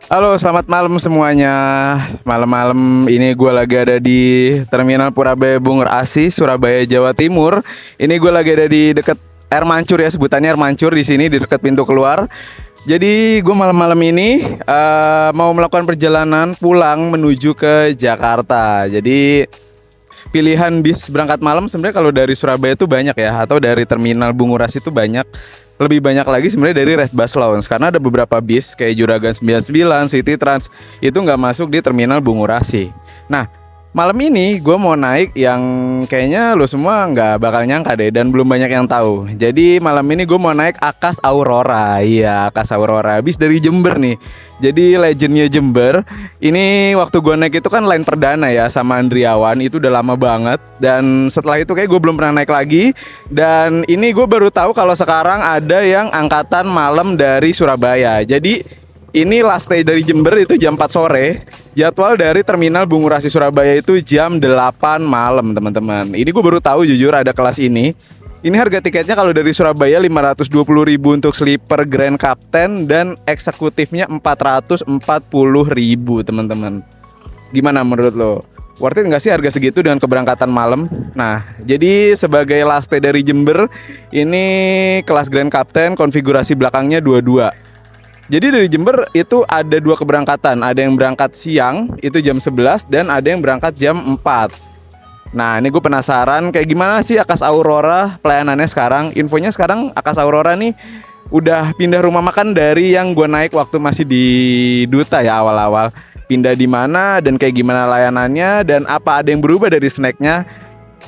Halo, selamat malam semuanya. Malam-malam ini gue lagi ada di Terminal Purabaya Bung Asi, Surabaya, Jawa Timur. Ini gue lagi ada di dekat Air Mancur ya, sebutannya Air Mancur di sini di dekat pintu keluar. Jadi gue malam-malam ini mau melakukan perjalanan pulang menuju ke Jakarta. Jadi pilihan bis berangkat malam sebenarnya kalau dari Surabaya itu banyak ya, atau dari Terminal Bungurasi itu banyak. Lebih banyak lagi sebenarnya dari Red Bus Lounge karena ada beberapa bis kayak Juragan 99, City Trans itu nggak masuk di Terminal Bungurasi. Nah, malam ini gue mau naik yang kayaknya lo semua nggak bakal nyangka deh dan belum banyak yang tahu. Jadi malam ini gue mau naik Akas Aurora. Iya, Akas Aurora, bis dari Jember nih. Jadi legendnya Jember. Ini waktu gue naik itu kan line perdana ya sama Andriawan. Itu udah lama banget. Dan setelah itu kayak gue belum pernah naik lagi. Dan ini gue baru tahu kalau sekarang ada yang angkatan malam dari Surabaya. Jadi ini last day dari Jember itu jam 4 sore. Jadwal dari Terminal Bungurasi Surabaya itu jam 8 malam, teman-teman. Ini gue baru tahu jujur ada kelas ini. Ini harga tiketnya kalau dari Surabaya 520.000 untuk sleeper Grand Captain dan eksekutifnya 440.000, teman-teman. Gimana menurut lo? Worth it nggak sih harga segitu dengan keberangkatan malam? Nah, jadi sebagai last day dari Jember, ini kelas Grand Captain konfigurasi belakangnya 22. Jadi dari Jember itu ada dua keberangkatan. Ada yang berangkat siang, itu jam 11, dan ada yang berangkat jam 4. Nah, ini gue penasaran kayak gimana sih Akas Aurora pelayanannya sekarang. Infonya sekarang Akas Aurora nih udah pindah rumah makan dari yang gue naik waktu masih di Duta ya awal-awal. Pindah di mana dan kayak gimana layanannya dan apa ada yang berubah dari snacknya.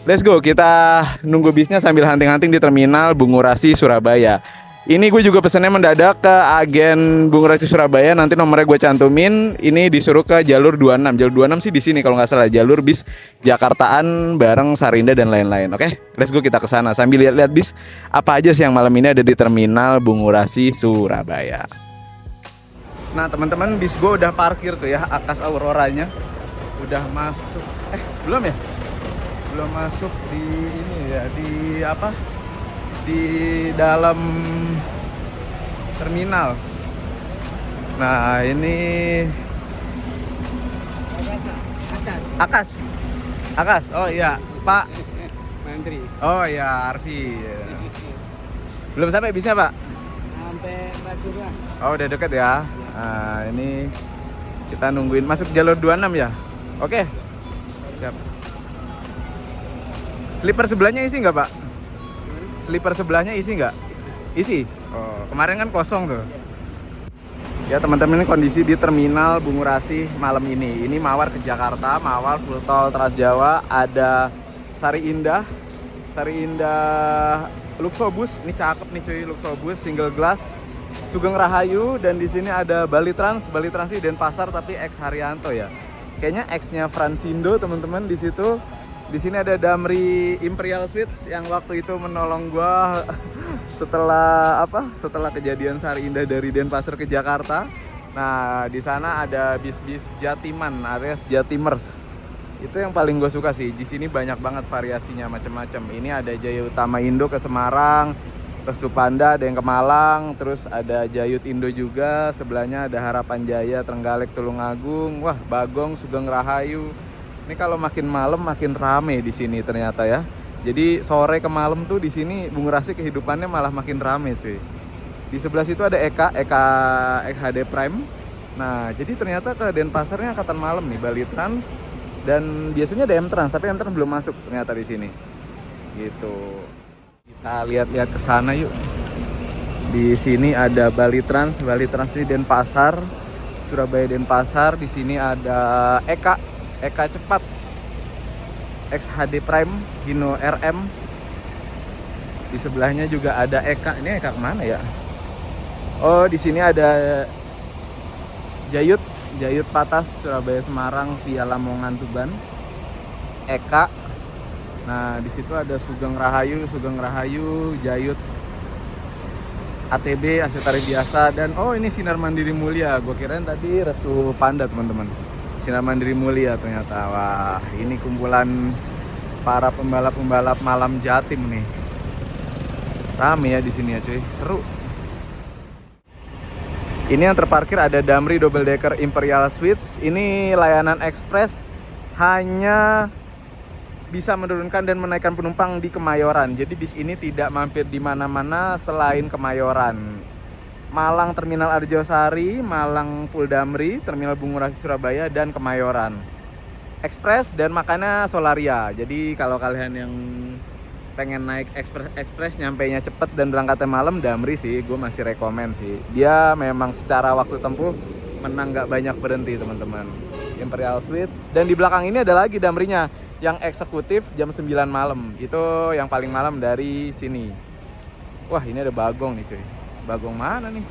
Let's go, kita nunggu bisnya sambil hunting-hunting di Terminal Bungurasi Surabaya. Ini gue juga pesennya mendadak ke agen Bungurasi Surabaya. Nanti nomornya gue cantumin. Ini disuruh ke jalur 26. Jalur 26 sih di sini kalau nggak salah. Jalur bis Jakartaan bareng Sarinda dan lain-lain. Oke, let's go kita ke sana sambil lihat-lihat bis apa aja sih yang malam ini ada di Terminal Bungurasi Surabaya. Nah teman-teman, bis gue udah parkir tuh ya, Akas Auroranya udah masuk. Belum ya? Belum masuk di ini ya, di apa? Di dalam terminal. Nah ini Akas. Akas. Oh iya Pak Menteri Oh iya Arfi. Belum sampai bisnya Pak? sampai Pasuruan. Oh udah deket ya. Nah ini kita nungguin masuk jalur 26 ya. Oke, siap. Sleeper sebelahnya isi nggak Pak? Sleeper sebelahnya isi nggak? Isi? Oh kemarin kan kosong tuh. Ya teman-teman, ini kondisi di Terminal Bungurasi malam ini. Ini Mawar ke Jakarta, Mawar full tol Trans Jawa. Ada Sari Indah Luxobus. Ini cakep nih cuy, Luxobus single glass Sugeng Rahayu. Dan di sini ada Bali Trans di Denpasar tapi ex Haryanto ya. Kayaknya ex-nya Francindo teman-teman di situ. Di sini ada Damri Imperial Suites yang waktu itu menolong gua setelah kejadian Sari Indah dari Denpasar ke Jakarta. Nah, di sana ada bis-bis Jatiman, alias Jatimers. Itu yang paling gue suka sih. Di sini banyak banget variasinya macam-macam. Ini ada Jaya Utama Indo ke Semarang, Restu Panda ada yang ke Malang, terus ada Jayut Indo juga, sebelahnya ada Harapan Jaya, Trenggalek, Tulungagung, wah Bagong, Sugeng Rahayu. Ini kalau makin malam makin rame di sini ternyata ya. Jadi sore ke malam tuh di sini Bungurasi kehidupannya malah makin rame cuy. Di sebelah situ ada Eka XHD Prime. Nah, jadi ternyata ke Denpasarnya angkatan malam nih, Bali Trans dan biasanya ada M Trans, tapi M Trans belum masuk ternyata di sini. Gitu. Kita lihat-lihat ke sana yuk. Di sini ada Bali Trans di Denpasar, Surabaya Denpasar. Di sini ada Eka Cepat, XHD Prime, Hino RM. Di sebelahnya juga ada Eka. Ini Eka kemana ya? Oh, di sini ada Jayut Patas, Surabaya Semarang via Lamongan Tuban. Eka. Nah, di situ ada Sugeng Rahayu, Jayut ATB, Aset Tarif Biasa, dan oh ini Sinar Mandiri Mulia. Gue kirain tadi Restu Panda teman-teman. Sinar Mandiri Mulia ternyata. Wah, ini kumpulan para pembalap malam Jatim nih. Rame ya di sini ya cuy, seru. Ini yang terparkir ada Damri Double Decker Imperial Suites. Ini layanan ekspres, hanya bisa menurunkan dan menaikkan penumpang di Kemayoran. Jadi di sini tidak mampir di mana-mana selain Kemayoran. Malang Terminal Arjosari, Malang Pul Damri, Terminal Bungurasi Surabaya, dan Kemayoran. Ekspres dan makannya Solaria. Jadi kalau kalian yang pengen naik ekspres nyampainya cepet dan berangkatnya malam, Damri sih gue masih rekomen sih. Dia memang secara waktu tempuh menang gak banyak berhenti teman-teman. Imperial Suites. Dan di belakang ini ada lagi Damrinya yang eksekutif jam 9 malam. Itu yang paling malam dari sini. Wah, ini ada Bagong nih cuy. Bagong mana nih?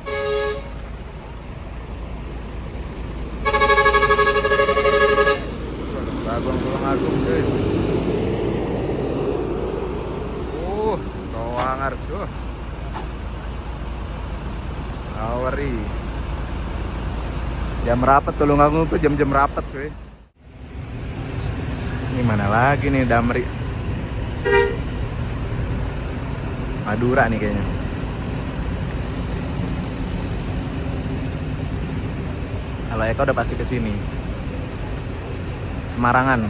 Bagong Tulung Agung cuy. Soangar cuy. Awari. Jam rapat Tulung Agung tuh jam-jam rapat cuy. Ini mana lagi nih Damri? Madura nih kayaknya. Kalau Eka udah pasti kesini. Semarangan.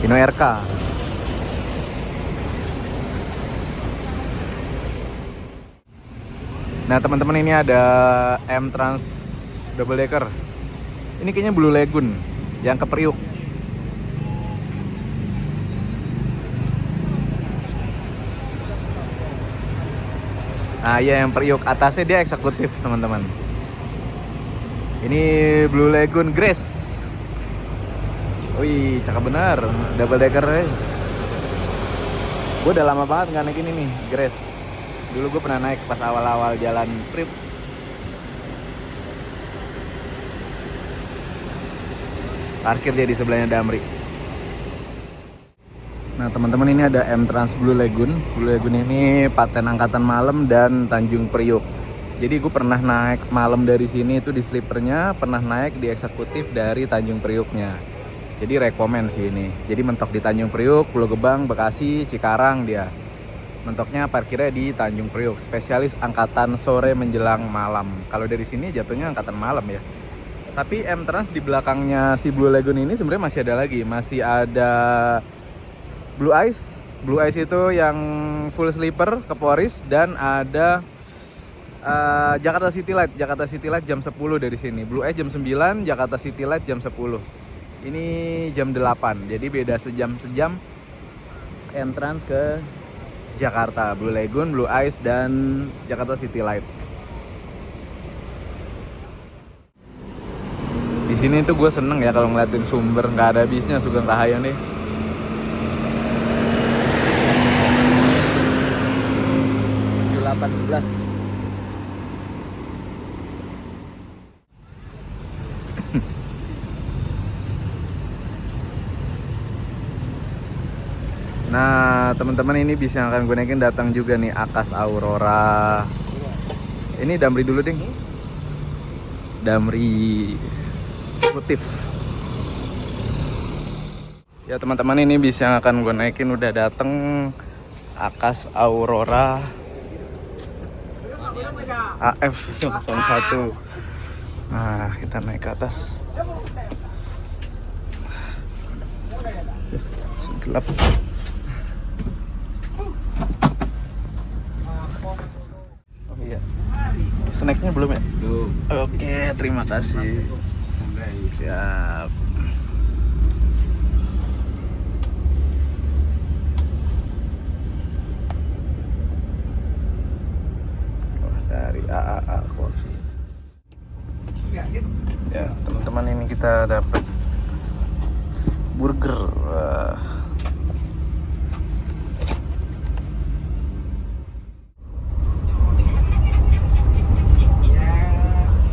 Kino RK. Nah teman-teman, ini ada M Trans Double Decker. Ini kayaknya Blue Lagoon yang ke Priuk. Nah iya, yang Priuk. Atasnya dia eksekutif teman-teman. Ini Blue Lagoon Grace. Wih, cakep bener. Double Decker. Gue udah lama banget nggak naik ini nih, Grace. Dulu gue pernah naik pas awal-awal jalan Priuk. Parkir dia di sebelahnya Damri. Nah teman-teman, ini ada M Trans Blue Lagoon. Blue Lagoon ini paten angkatan malam dan Tanjung Priuk. Jadi gue pernah naik malam dari sini itu di sleepernya, pernah naik di eksekutif dari Tanjung Priuknya. Jadi rekomen sih ini. Jadi mentok di Tanjung Priuk, Pulau Gebang, Bekasi, Cikarang dia. Mentoknya parkirnya di Tanjung Priuk. Spesialis angkatan sore menjelang malam. Kalau dari sini jatuhnya angkatan malam ya. Tapi M Trans di belakangnya si Blue Lagoon ini sebenarnya masih ada lagi. Masih ada Blue Ice. Blue Ice itu yang full sleeper ke Poris. Dan ada Jakarta City Light. Jakarta City Light jam 10 dari sini. Blue Ice jam 9, Jakarta City Light jam 10. Ini jam 8. Jadi beda sejam-sejam M Trans ke Jakarta. Blue Lagoon, Blue Ice, dan Jakarta City Light. Di sini tuh gue seneng ya kalau ngeliatin sumber, nggak ada habisnya Sugeng Raharja nih. Nah teman-teman, ini bis yang akan gue naikin datang juga nih, Akas Aurora. Ini Damri dulu ding. Damri eksekutif. Ya teman-teman, ini bis yang akan gue naikin udah dateng, Akas Aurora AF 01. Nah kita naik ke atas. Gelap. Oh iya, snacknya belum ya? Belum. Oke, terima kasih. Siap. Wah, dari AAA Coffee. Ya teman-teman, ini kita dapat burger.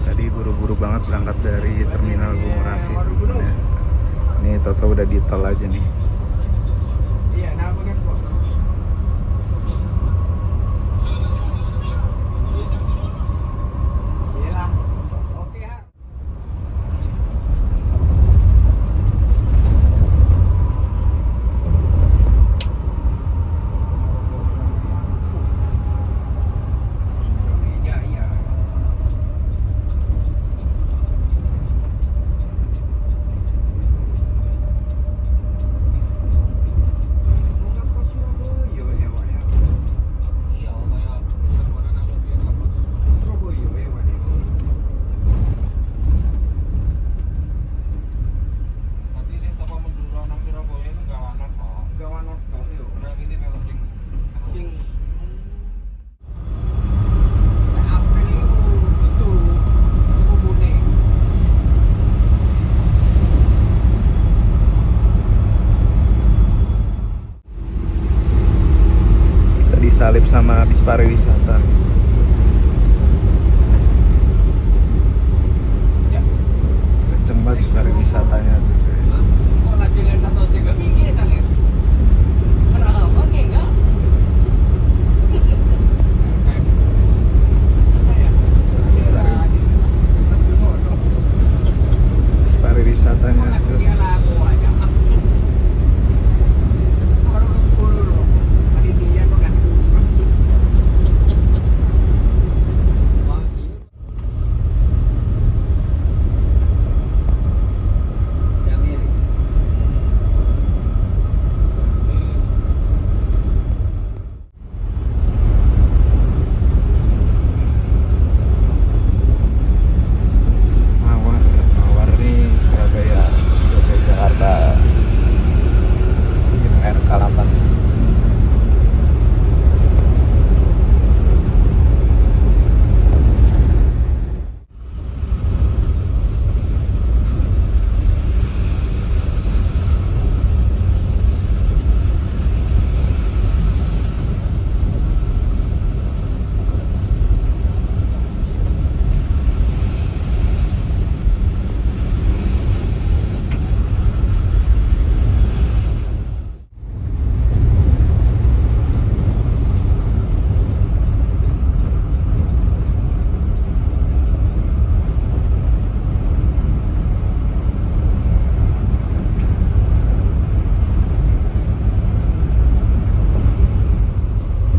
Tadi buru-buru banget berangkat dari terminal Bungurasi. Ya. Ini toto udah di tol aja nih. salib sama bis pariwisata. Kenceng banget bis pariwisatanya tuh. Bis pariwisatanya terus Mawar nih Surabaya Jakarta RK8.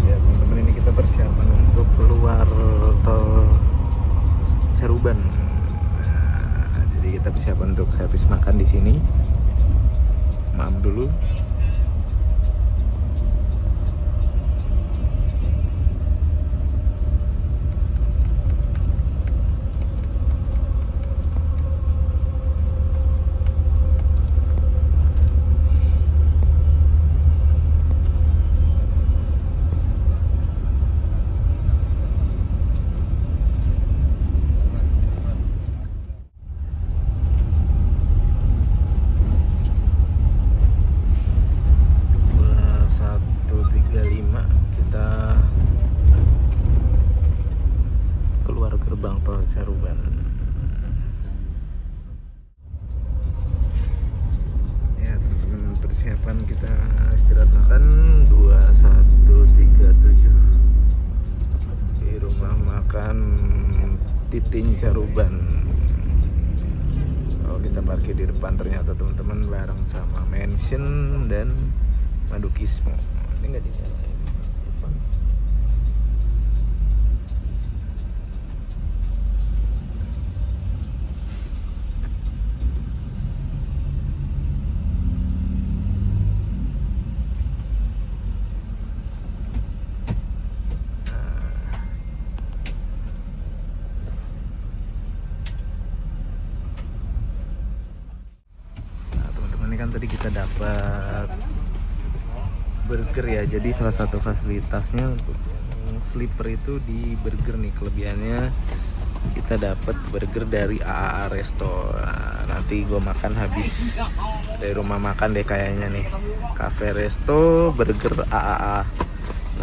Ya teman-teman, ini kita persiapan untuk keluar tol Caruban. Nah, jadi kita persiapan untuk servis makan di sini. Maaf dulu. Kita keluar gerbang tol Caruban. Ya teman-teman, persiapan kita istirahat makan 2137 di rumah makan Titin Caruban. Kalau kita parkir di depan ternyata teman-teman bareng sama Mansion dan Madukismo. Ini nggak dinyalain depan. Nah teman-teman, ini kan tadi kita dapat burger ya. Jadi salah satu fasilitasnya untuk yang sleeper itu di burger nih, kelebihannya kita dapat burger dari AAA Resto. Nah, nanti gue makan habis dari rumah makan deh kayaknya nih, Cafe Resto Burger AAA.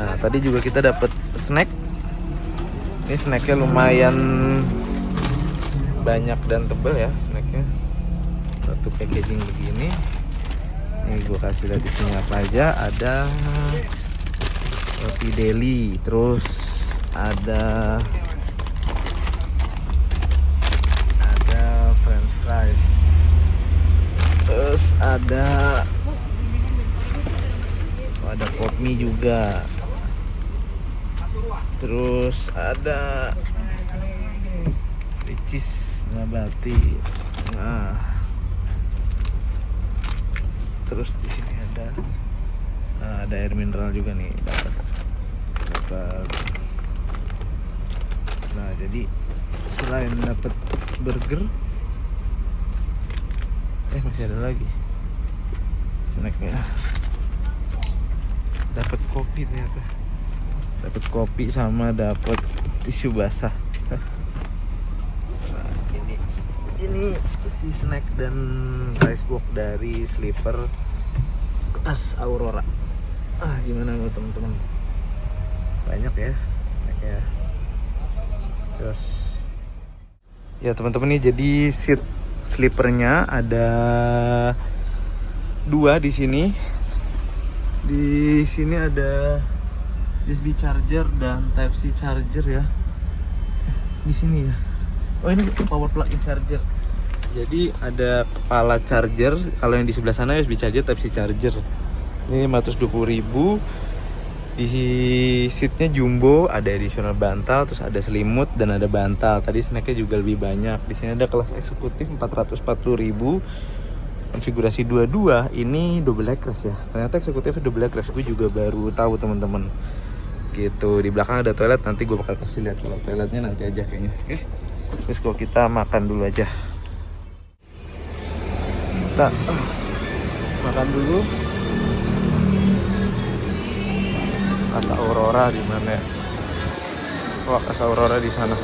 Nah tadi juga kita dapat snack. Ini snacknya lumayan banyak dan tebal ya snacknya. Satu packaging begini. Ini gue kasih lihat di sini apa aja. Ada roti deli, terus ada french fries, terus ada pop mie juga, terus ada ricis nabati. Nah, terus di sini ada air mineral juga nih dapat. Nah jadi selain dapat burger, masih ada lagi snacknya. Dapat kopi ternyata, dapat kopi sama dapat tisu basah. Nah, ini si snack dan rice box dari sleeper As Aurora. Gimana menurut teman-teman? banyak ya snacknya. Terus ya teman-teman nih, jadi seat sleepernya ada 2 di sini. Di sini ada USB charger dan Type C charger ya. Di sini ya. Oh, ini power plug-in charger. Jadi ada kepala charger, kalau yang di sebelah sana USB charger, Type C charger. Ini 520.000. Di seatnya jumbo, ada additional bantal, terus ada selimut dan ada bantal. Tadi snacknya juga lebih banyak. Di sini ada kelas eksekutif 440.000. Konfigurasi 22, ini double legress ya. Ternyata eksekutifnya double legress, gue juga baru tahu teman-teman. Gitu. Di belakang ada toilet, nanti gue bakal kasih lihat kalau toiletnya nanti aja kayaknya. Oke. Terus kalau kita makan dulu aja. Kita makan dulu. Casa Aurora di mana ya? Wah, Casa Aurora di sana.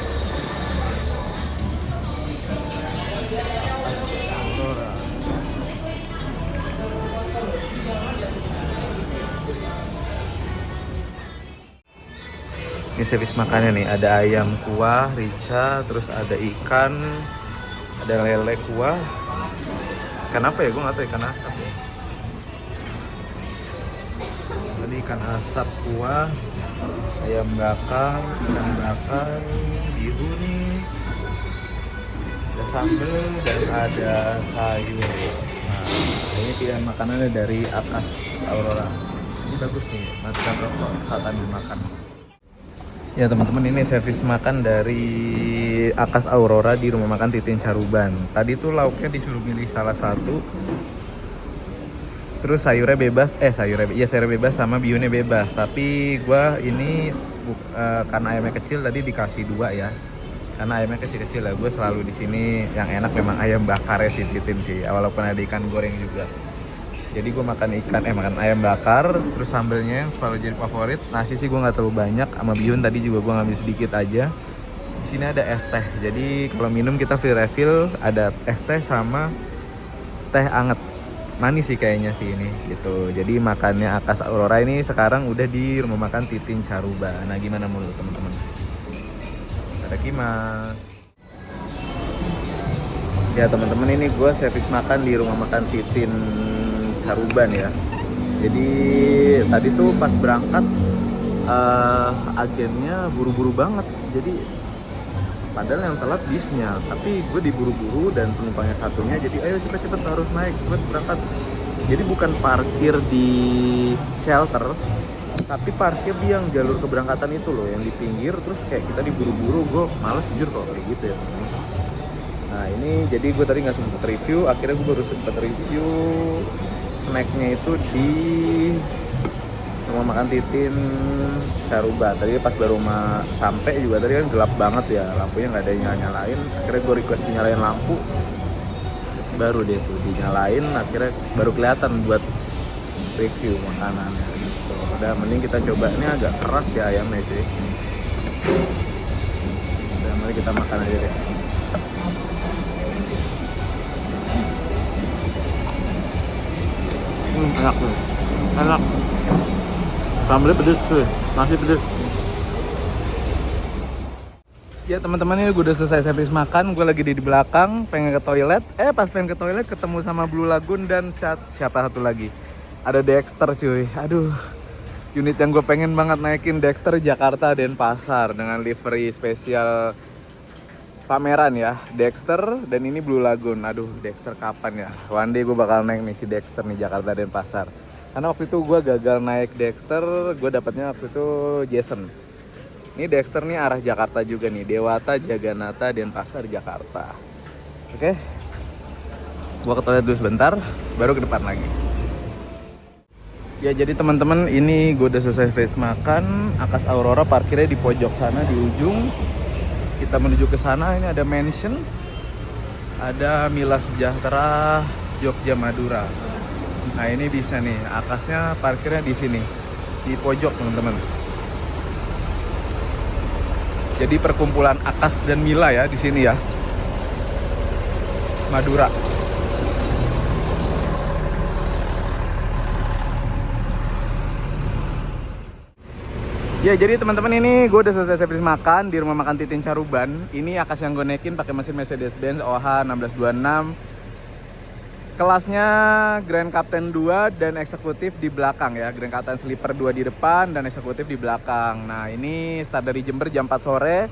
Aurora. Ini servis makannya nih, ada ayam kuah, rica, terus ada ikan, ada lele kuah. Ikan apa ya? Gue nggak tahu, ikan asap ya. Tadi ikan asap kuah, ayam bakar, ikan bakar, bihun, ada sambal dan ada sayur. Nah, ini pilihan makanannya dari Akas Aurora. Ini bagus nih, matikan rokok saat ambil makan. Ya teman-teman, ini servis makan dari Akas Aurora di rumah makan Titin Caruban. Tadi tuh lauknya disuruh milih salah satu. Terus sayurnya bebas, sayurnya bebas sama bihunnya bebas. Tapi gua ini karena ayamnya kecil tadi dikasih 2 ya. Karena ayamnya kecil-kecil lah, gue selalu di sini yang enak memang ayam bakar ya Titin sih. Walaupun ada ikan goreng juga. Jadi gue makan ayam bakar, terus sambelnya yang selalu jadi favorit. Nasi sih gue nggak terlalu banyak, sama bihun tadi juga gue ngambil sedikit aja. Di sini ada es teh, jadi kalau minum kita free refill, ada es teh sama teh anget. Manis sih kayaknya sih ini gitu. Jadi makannya Akas Aurora ini sekarang udah di rumah makan Titin Caruba. Nah gimana menurut teman-teman? Ada kimas. Ya teman-teman, ini gue servis makan di rumah makan Titin Caruban ya. Jadi tadi tuh pas berangkat agennya buru-buru banget. Jadi padahal yang telat bisnya, tapi gue diburu-buru dan penumpangnya satunya. Jadi ayo cepet-cepet harus naik, cepet berangkat. Jadi bukan parkir di shelter, tapi parkir di yang jalur keberangkatan itu loh, yang di pinggir. Terus kayak kita diburu-buru, gue males jujur kalau kayak gitu ya. Nah ini jadi gue tadi nggak sempet review, akhirnya gue baru sempet review snacknya itu di rumah makan Titin Caruba. Tadi pas baru sampai juga tadi kan gelap banget ya, lampunya nggak ada yang nyalain. Akhirnya gue request dinyalain lampu, baru deh tuh dinyalain. Akhirnya baru kelihatan buat review makanannya. Gitu. Udah mending kita coba, ini agak keras ya ayamnya sih. Udah mari kita makan aja deh. Enak tuh, enak. Sambelnya pedes tuh, nasi pedes. Ya teman-teman, ini gue udah selesai servis makan. Gue lagi di belakang, pengen ke toilet. Pas pengen ke toilet ketemu sama Blue Lagoon dan siapa satu lagi. Ada Dexter cuy. Aduh, unit yang gue pengen banget naikin, Dexter Jakarta Denpasar dengan livery spesial pameran ya, Dexter. Dan ini Blue Lagoon. Aduh, Dexter kapan ya? One day gue bakal naik nih si Dexter nih, Jakarta Denpasar. Karena waktu itu gue gagal naik Dexter, gue dapatnya waktu itu Jason. Ini Dexter nih arah Jakarta juga nih, Dewata Jaganata Denpasar Jakarta. Oke, gue ke toilet dulu sebentar, baru ke depan lagi. Ya jadi teman-teman, ini gue udah selesai face makan. Akas Aurora parkirnya di pojok sana, di ujung. Kita menuju ke sana. Ini ada mansion, ada Mila Sejahtera Jogja Madura. Nah ini bisa nih, Akasnya parkirnya di sini, di pojok teman-teman. Jadi perkumpulan Akas dan Mila ya di sini ya, Madura. Ya jadi teman-teman ini gue udah selesai servis makan di rumah makan Titin Caruban. Ini Akas yang gue naikin pakai mesin Mercedes-Benz OH 1626. Kelasnya Grand Captain 2 dan eksekutif di belakang ya. Grand Captain Sleeper 2 di depan dan eksekutif di belakang. Nah ini start dari Jember jam 4 sore.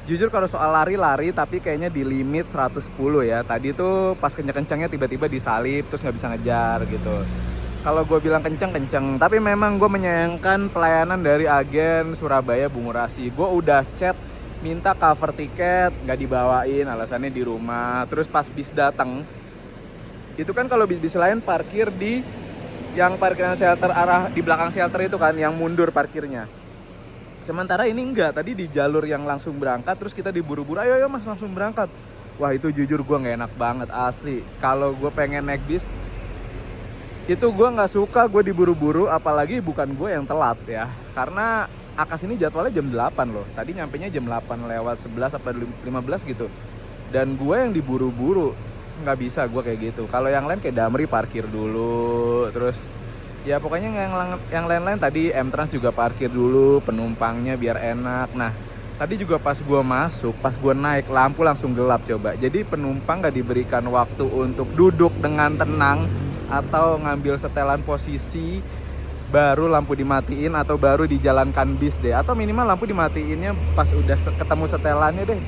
Jujur kalau soal lari-lari tapi kayaknya di limit 110 ya. Tadi tuh pas kenceng-kencengnya tiba-tiba disalip terus nggak bisa ngejar gitu. Kalau gue bilang kenceng, tapi memang gue menyayangkan pelayanan dari agen Surabaya Bungurasi. Gue udah chat minta cover tiket, nggak dibawain, alasannya di rumah. Terus pas bis datang, itu kan kalau bis lain parkir di yang parkiran shelter arah di belakang shelter itu kan, yang mundur parkirnya. Sementara ini enggak, tadi di jalur yang langsung berangkat, terus kita diburu-buru, ayo mas langsung berangkat. Wah itu jujur gue nggak enak banget asli. Kalau gue pengen naik bis, itu gue nggak suka gue diburu-buru, apalagi bukan gue yang telat ya. Karena Akas ini jadwalnya jam 8 loh. Tadi nyampenya jam 8 lewat 11 atau 15 gitu. Dan gue yang diburu-buru, nggak bisa gue kayak gitu. Kalau yang lain kayak Damri parkir dulu, terus ya pokoknya yang lain-lain tadi M-Trans juga parkir dulu penumpangnya biar enak. Nah tadi juga pas gue masuk, pas gue naik lampu langsung gelap coba. Jadi penumpang nggak diberikan waktu untuk duduk dengan tenang atau ngambil setelan posisi, baru lampu dimatiin atau baru dijalankan bis deh, atau minimal lampu dimatiinnya pas udah ketemu setelannya deh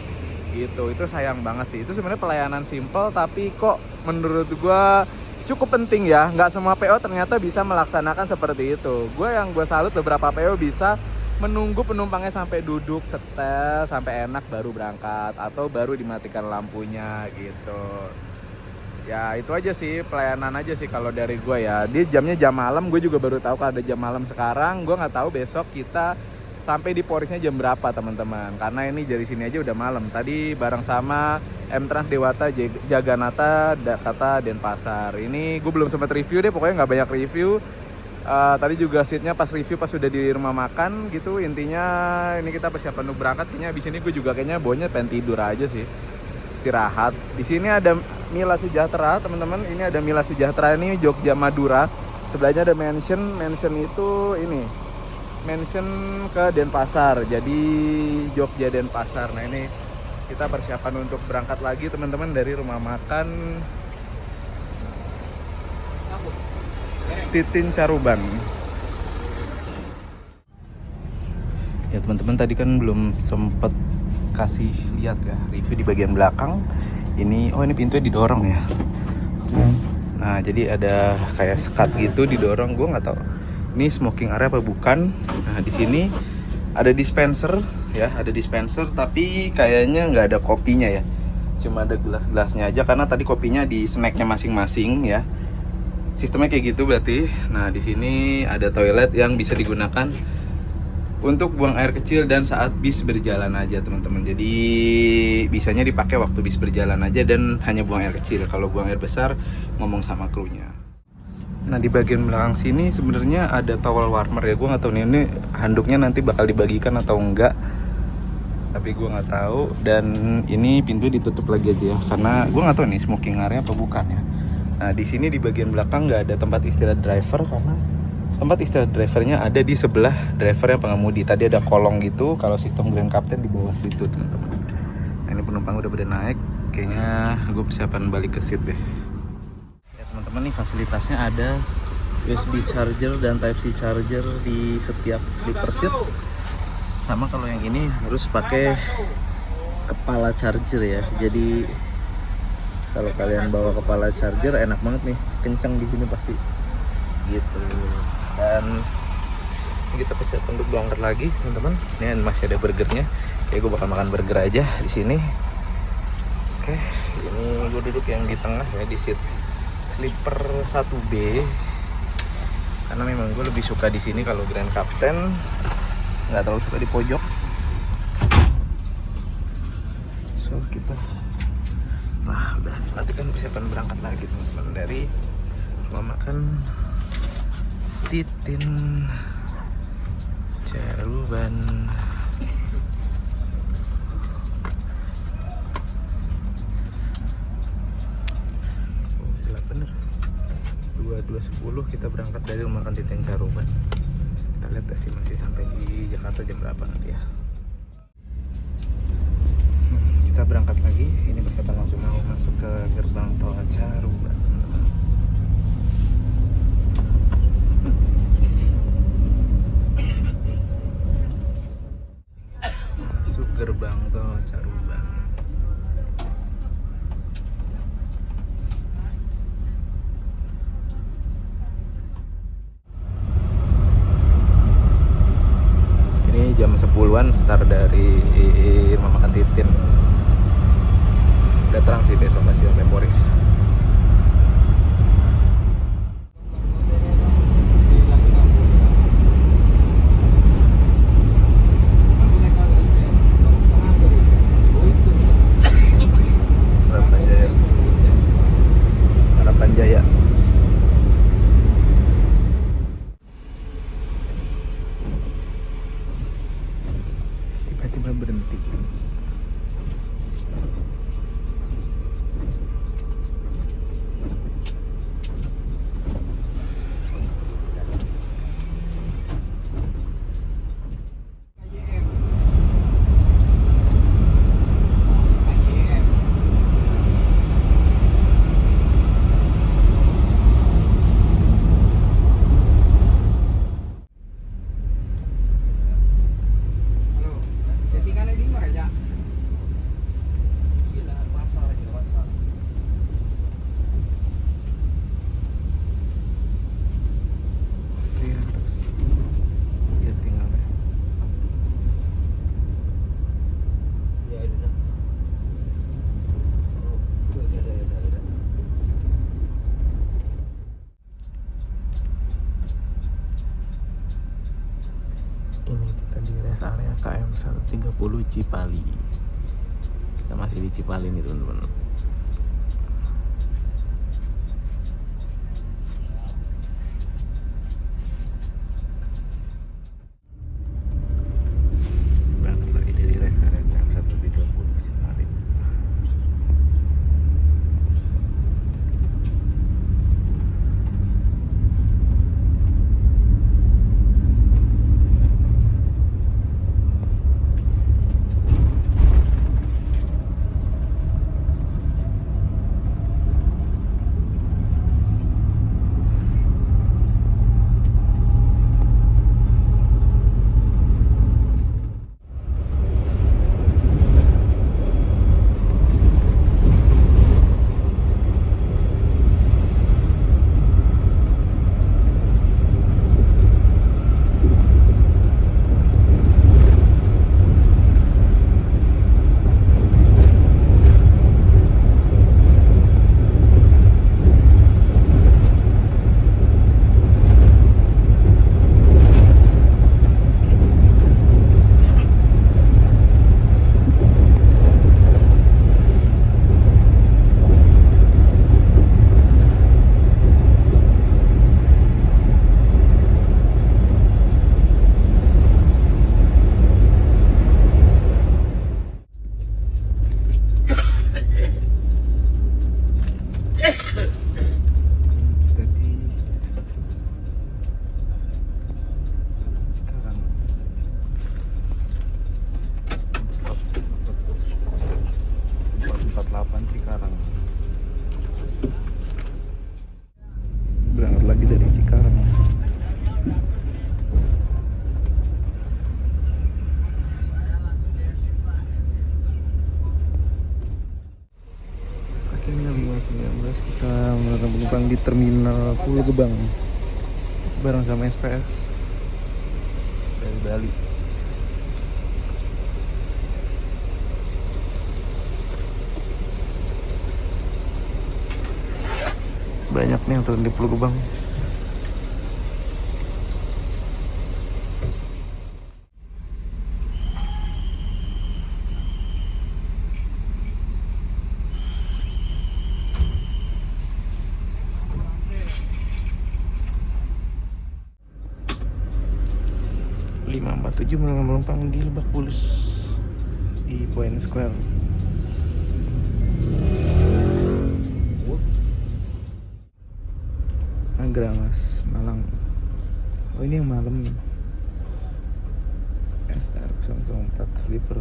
gitu. Itu sayang banget sih. Itu sebenarnya pelayanan simple tapi kok menurut gua cukup penting ya. Nggak semua PO ternyata bisa melaksanakan seperti itu. Yang gue salut beberapa PO bisa menunggu penumpangnya sampai duduk setel sampai enak baru berangkat atau baru dimatikan lampunya gitu. Ya itu aja sih, pelayanan aja sih kalau dari gue ya. Dia jamnya jam malam, gue juga baru tahu kalau ada jam malam sekarang. Gue nggak tahu besok kita sampai di Porisnya jam berapa teman-teman. Karena ini dari sini aja udah malam. Tadi bareng sama M-Trans Dewata, Jaganata, kata Denpasar. Ini gue belum sempat review deh, pokoknya nggak banyak review. Tadi juga seatnya pas review pas udah di rumah makan gitu. Intinya ini kita persiapan untuk berangkat. Kayaknya abis ini gue juga kayaknya baunya pengen tidur aja sih, istirahat. Di sini ada Mila Sejahtera teman-teman. Ini ada Mila Sejahtera, ini Jogja Madura. Sebelahnya ada mansion itu ini mansion ke Denpasar. Jadi Jogja Denpasar. Nah ini kita persiapan untuk berangkat lagi teman-teman dari rumah makan Titin Caruban. Ya teman-teman, tadi kan belum sempet kasih lihat ya review di bagian belakang. Ini ini pintunya didorong ya. Nah jadi ada kayak sekat gitu didorong. Gue nggak tahu ini smoking area apa bukan. Nah di sini ada dispenser ya, ada dispenser tapi kayaknya nggak ada kopinya ya. Cuma ada gelas-gelasnya aja karena tadi kopinya di snacknya masing-masing ya. Sistemnya kayak gitu berarti. Nah di sini ada toilet yang bisa digunakan untuk buang air kecil dan saat bis berjalan aja teman-teman. Jadi bisanya dipakai waktu bis berjalan aja dan hanya buang air kecil. Kalau buang air besar ngomong sama krunya. Nah di bagian belakang sini sebenarnya ada towel warmer ya. Gue nggak tahu nih ini handuknya nanti bakal dibagikan atau enggak. Tapi gue nggak tahu. Dan ini pintu ditutup lagi aja ya, karena gue nggak tahu nih smoking area apa bukan ya. Nah di sini di bagian belakang nggak ada tempat istirahat driver karena tempat istirahat drivernya ada di sebelah driver yang pengemudi. Tadi ada kolong gitu, kalau sistem Grand Captain di bawah situ teman-teman. Nah ini penumpang udah pada naik, kayaknya gue persiapan balik ke seat deh. Ya teman-teman, nih fasilitasnya ada USB charger dan Type-C charger di setiap sleeper seat. Sama kalau yang ini harus pakai kepala charger ya. Jadi kalau kalian bawa kepala charger enak banget nih, kencang di sini pasti gitu. Dan kita persiapan untuk berangkat lagi teman-teman. Ini masih ada burgernya. Kayak gue bakal makan burger aja di sini. Oke, ini gue duduk yang di tengah ya, di seat sleeper 1B. Karena memang gue lebih suka di sini kalau Grand Captain. Nggak terlalu suka di pojok. So kita udah nanti kan persiapan berangkat lagi teman-teman dari rumah makan Titin Caruban. Gelap bener. 22.10 kita berangkat dari rumah makan Titin Caruban. Kita lihat estimasi sampai di Jakarta jam berapa nanti ya. Kita berangkat lagi. Ini persiapan langsung mau masuk ke gerbang tol Caruban. Masuk gerbang tol Caruban. Ini jam 10-an start dari rumah makan Titin. Udah terang sih besok masih Memoris. Harapan Jaya. Harapan Jaya. Tiba-tiba berhenti. Halo, jadi kan di mana ya? Gila, pasar aja, pasar. Dia harus dia tinggal ya. Ya, ada. Oh, ada. Ini kita di rest area KM 130 Cipali. Kita masih di Cipali nih teman-teman. Berangkat lagi dari rest area KM 130 Cipali. Kita di Cikarang. 448 Cikarang. Berangkat lagi dari Cikarang. Akhirnya 5.19 kita menumpang di terminal Pulau Gebang bareng sama SPS dari Bali. Banyak nih yang turun di Pulau Gebang. Menumpang di Lebak Bulus di Point Square. Anggramas, Malang. Oh ini yang malam nih. Star 004 sleeper.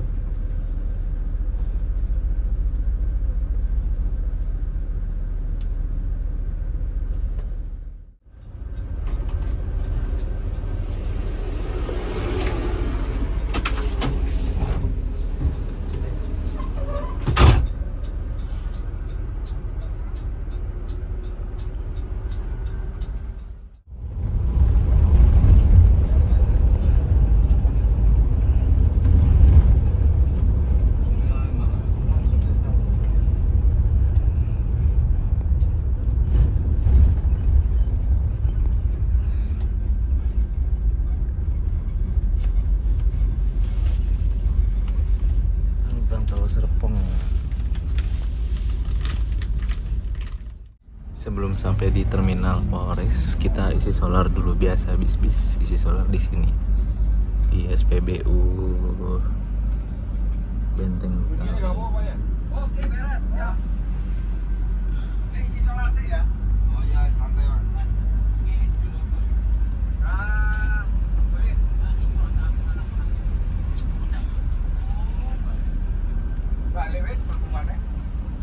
Tentang Tawa Serpong. Sebelum sampai di terminal Polres, kita isi solar dulu biasa, bis isi solar di sini di SPBU Benteng Betawi. Oke, beres ya. Ini isi solar sih ya. Oh iya, santai, Bang. Ah, boleh. Pak Lewis mana?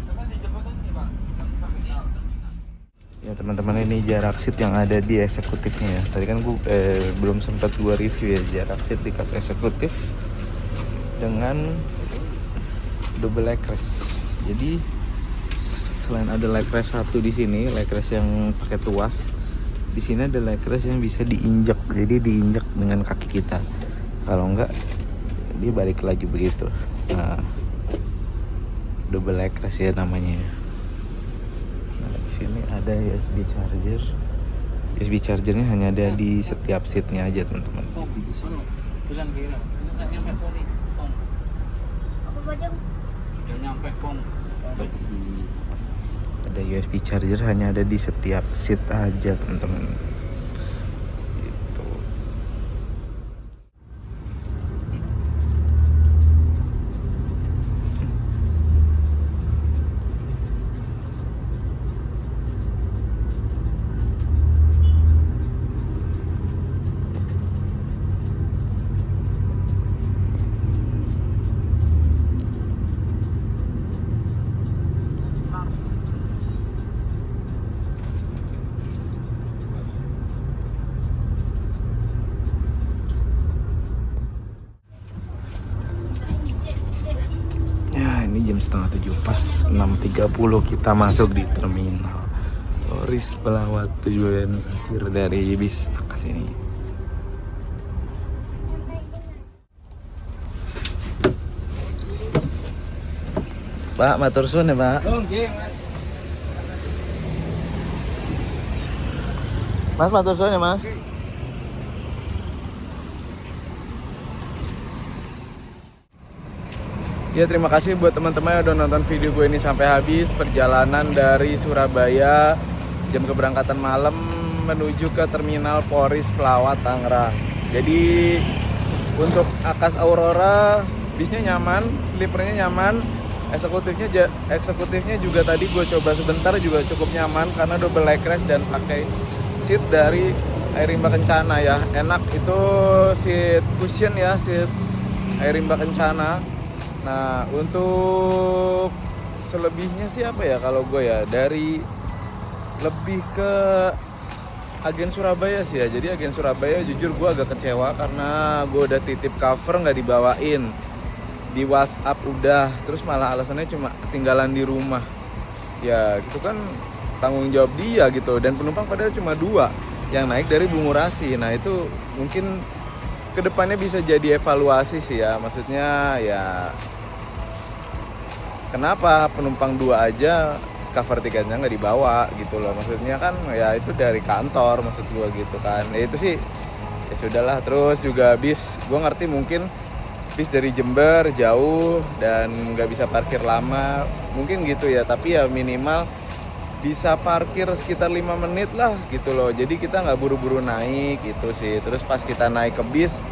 Coba di jembatan nih, Pak. Ya teman-teman, ini jarak seat yang ada di eksekutifnya ya. Tadi kan gue belum sempat gua review ya jarak seat di kelas eksekutif dengan double leg rest. Jadi selain ada leg rest satu di sini, leg rest yang pakai tuas, di sini ada leg rest yang bisa diinjak. Jadi diinjak dengan kaki kita. Kalau enggak, dia balik lagi begitu. Nah, double leg rest ya namanya. Nah, di sini ada USB charger. USB chargernya hanya ada di setiap seatnya aja teman-teman. Bilang kira, nggak nyampe polis, pom. Apa bajang? Udah nyampe pom. Ada USB charger hanya ada di setiap seat aja teman-teman. Gitu. Ya, ini jam setengah 7 pas 6.30 kita masuk di terminal Polres Pelawat, tujuan akhir dari bis Akas ini. Pak, matur suwun ya, Pak. Oke, Mas. Mas, matur suwun ya, Mas. Ya, terima kasih buat teman-teman yang udah nonton video gue ini sampai habis. Perjalanan dari Surabaya, jam keberangkatan malam menuju ke terminal Polres Pelawat, Tangerang. Jadi untuk Akas Aurora bisnya nyaman, sleepernya nyaman, eksekutifnya juga tadi gue coba sebentar juga cukup nyaman karena double leg rest dan pakai seat dari Airimba Kencana ya. Enak itu seat cushion ya, seat Airimba Kencana. Nah, untuk selebihnya sih apa ya kalau gue ya, dari lebih ke agen Surabaya sih ya. Jadi agen Surabaya jujur gue agak kecewa karena gue udah titip cover nggak dibawain, di WhatsApp udah, terus malah alasannya cuma ketinggalan di rumah. Ya gitu kan tanggung jawab dia gitu, dan penumpang padahal cuma 2 yang naik dari Bungurasi. Nah itu mungkin kedepannya bisa jadi evaluasi sih ya, maksudnya ya kenapa penumpang 2 aja cover tiketnya nggak dibawa gitu loh, maksudnya kan ya itu dari kantor maksud gua gitu kan. Ya itu sih ya sudahlah. Terus juga bis, gua ngerti mungkin bis dari Jember jauh dan nggak bisa parkir lama mungkin gitu ya, tapi ya minimal bisa parkir sekitar 5 menit lah gitu loh, jadi kita nggak buru-buru naik gitu sih. Terus pas kita naik ke bis,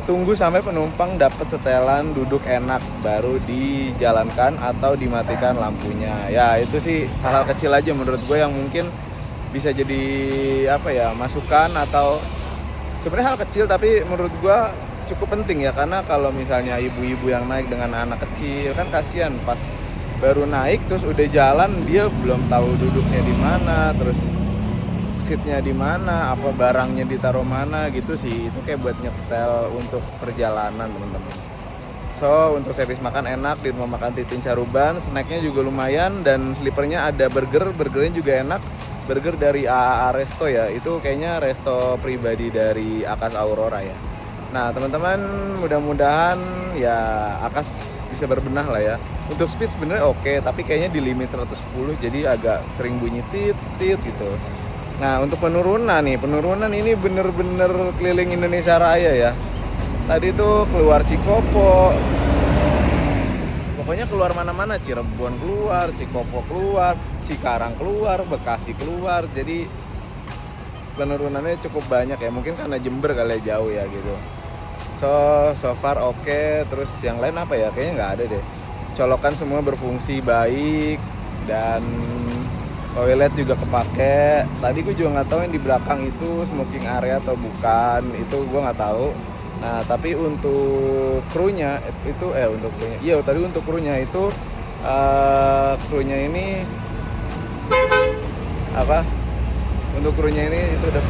tunggu sampai penumpang dapat setelan duduk enak baru dijalankan atau dimatikan lampunya. Ya itu sih hal-hal kecil aja menurut gue yang mungkin bisa jadi apa ya, masukan, atau sebenarnya hal kecil tapi menurut gue cukup penting ya, karena kalau misalnya ibu-ibu yang naik dengan anak kecil kan kasihan, pas baru naik terus udah jalan dia belum tahu duduknya di mana, terus seatnya di mana, apa barangnya ditaruh mana gitu sih. Itu kayak buat nyetel untuk perjalanan teman-teman. So untuk servis makan enak di rumah makan Titin Caruban, snacknya juga lumayan, dan sleepernya ada burgernya juga enak. Burger dari AAA Resto ya, itu kayaknya resto pribadi dari Akas Aurora ya. Nah teman-teman, mudah-mudahan ya Akas bisa berbenah lah ya. Untuk speed sebenarnya oke, tapi kayaknya di limit 110, jadi agak sering bunyi tit gitu. Nah untuk penurunan ini bener-bener keliling Indonesia Raya ya. Tadi tuh keluar Cikopo, pokoknya keluar mana-mana, Cirebon keluar, Cikopo keluar, Cikarang keluar, Bekasi keluar. Jadi penurunannya cukup banyak ya, mungkin karena Jember kali ya, jauh ya gitu. So far oke. Terus yang lain apa ya, kayaknya nggak ada deh. Colokan semua berfungsi baik, dan toilet juga kepake. Tadi gue juga nggak tahu yang di belakang itu smoking area atau bukan, itu gue nggak tahu. Nah tapi untuk krunya itu untuk krunya, iya tadi untuk krunya itu krunya ini apa? Untuk krunya ini itu The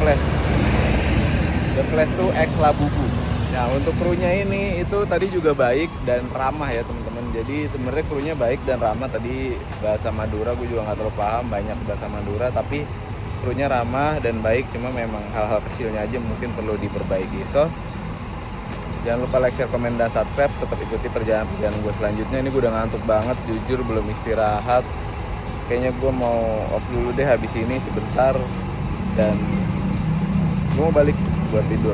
Flash tuh X Labubu. Nah untuk krunya ini itu tadi juga baik dan ramah ya teman-teman. Jadi sebenarnya krunya baik dan ramah. Tadi bahasa Madura gue juga nggak terlalu paham banyak bahasa Madura, tapi krunya ramah dan baik. Cuma memang hal-hal kecilnya aja mungkin perlu diperbaiki. So jangan lupa like, share, komen, dan subscribe. Tetap ikuti perjalanan gue selanjutnya. Ini gue udah ngantuk banget, jujur belum istirahat. Kayaknya gue mau off dulu deh habis ini sebentar, dan gue mau balik buat tidur.